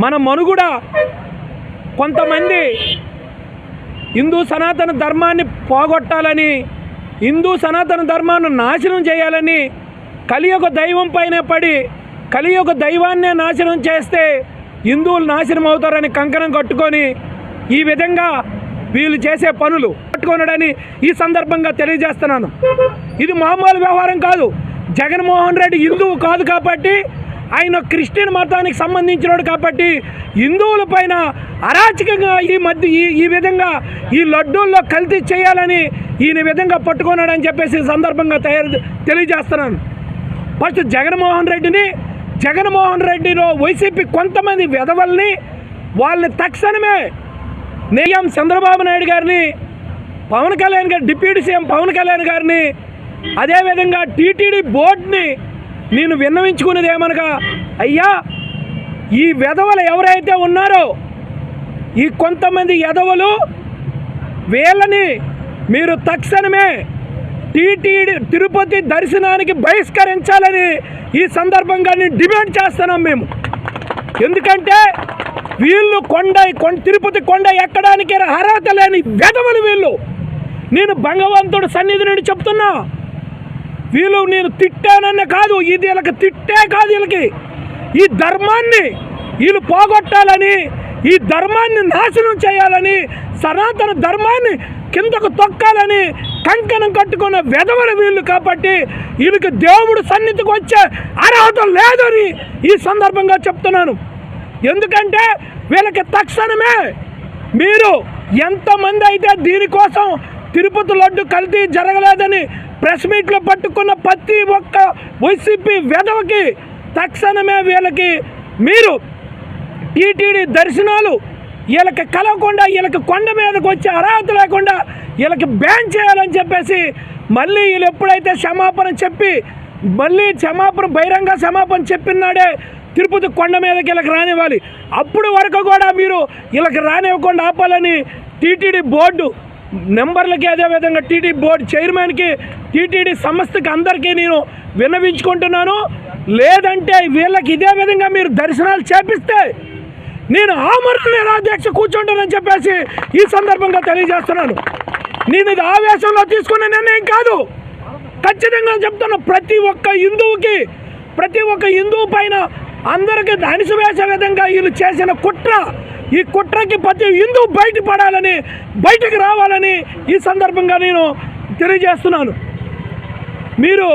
మన మనుగడ కొంతమంది హిందూ సనాతన ధర్మాన్ని పోగొట్టాలని, హిందూ సనాతన ధర్మాన్ని నాశనం చేయాలని కలియుగ దైవం పైన పడి కలియుగ దైవాన్నే నాశనం చేస్తే హిందువులు నాశనం అవుతారని కంకణం కట్టుకొని ఈ విధంగా వీళ్ళు చేసే పనులు పట్టుకొనడని ఈ సందర్భంగా తెలియజేస్తున్నాను. ఇది మామూలు వ్యవహారం కాదు. జగన్మోహన్ రెడ్డి హిందువు కాదు కాబట్టి, ఆయన క్రిస్టియన్ మతానికి సంబంధించినోడు కాబట్టి హిందువుల పైన అరాచకంగా ఈ విధంగా ఈ లడ్డూల్లో కల్తీ చేయాలని ఈయన విధంగా పట్టుకున్నాడని చెప్పేసి సందర్భంగా తెలియజేస్తున్నాను. ఫస్ట్ జగన్మోహన్ రెడ్డిలో వైసీపీ కొంతమంది వెధవల్ని వాళ్ళని తక్షణమే నేయం చంద్రబాబు నాయుడు గారిని, పవన్ కళ్యాణ్ గారు, డిప్యూటీ సీఎం పవన్ కళ్యాణ్ గారిని, అదేవిధంగా టీటీడీ బోర్డుని నేను విన్నవించుకునేది ఏమనగా, అయ్యా ఈ వెధవలు ఎవరైతే ఉన్నారో ఈ కొంతమంది ఎదవలు వీళ్ళని మీరు తక్షణమే టీటీడీ తిరుపతి దర్శనానికి బహిష్కరించాలని ఈ సందర్భంగా నేను డిమాండ్ చేస్తున్నాం మేము. ఎందుకంటే వీళ్ళు తిరుపతి కొండ ఎక్కడానికి అర్హత లేని వెధవలు వీళ్ళు. నేను భగవంతుడు సన్నిధి నుండి చెప్తున్నా, వీళ్ళు నేను తిట్టానన్న కాదు, ఇది వీళ్ళకి తిట్టే కాదు, వీళ్ళకి ఈ ధర్మాన్ని వీళ్ళు పోగొట్టాలని, ఈ ధర్మాన్ని నాశనం చేయాలని, సనాతన ధర్మాన్ని కిందకు తొక్కాలని కంకణం కట్టుకున్న వెధవలు వీళ్ళు. కాబట్టి వీళ్ళకి దేవుడు సన్నిధికి వచ్చే అర్హత లేదని ఈ సందర్భంగా చెప్తున్నాను. ఎందుకంటే వీళ్ళకి తక్షణమే మీరు ఎంతమంది అయితే దీనికోసం తిరుపతి లడ్డు కల్తీ జరగలేదని ప్రెస్ మీట్లో పట్టుకున్న ప్రతి ఒక్క వైసీపీ వెధవకి తక్షణమే వీళ్ళకి మీరు టీటీడీ దర్శనాలు వీళ్ళకి కలవకుండా, వీళ్ళకి కొండ మీదకి వచ్చే అర్హత లేకుండా వీళ్ళకి బ్యాన్ చేయాలని చెప్పేసి మళ్ళీ వీళ్ళు ఎప్పుడైతే క్షమాపణ చెప్పి బహిరంగ క్షమాపణ చెప్పినాడే తిరుపతి కొండ మీదకి వీళ్ళకి రానివ్వాలి. అప్పుడు వరకు కూడా మీరు వీళ్ళకి రానివ్వకుండా ఆపాలని టీటీడీ బోర్డు మెంబర్లకి, అదేవిధంగా టీటీడీ బోర్డు చైర్మన్కి, టీటీడీ సంస్థకి అందరికీ నేను విన్నవించుకుంటున్నాను. లేదంటే వీళ్ళకి ఇదే విధంగా మీరు దర్శనాలు చేపిస్తే నేను ఆమరణ నిరాదీక్ష కూర్చుంటానని చెప్పేసి ఈ సందర్భంగా తెలియజేస్తున్నాను. నేను ఇది ఆవేశంలో తీసుకున్న నిర్ణయం కాదు, ఖచ్చితంగా చెప్తున్నా. ప్రతి ఒక్క హిందువు పైన అందరికీ అణిసివేసే విధంగా వీళ్ళు చేసిన కుట్ర, ఈ కుట్రకి ప్రతి హిందువు బయటకు రావాలని ఈ సందర్భంగా నేను తెలియజేస్తున్నాను. మీరు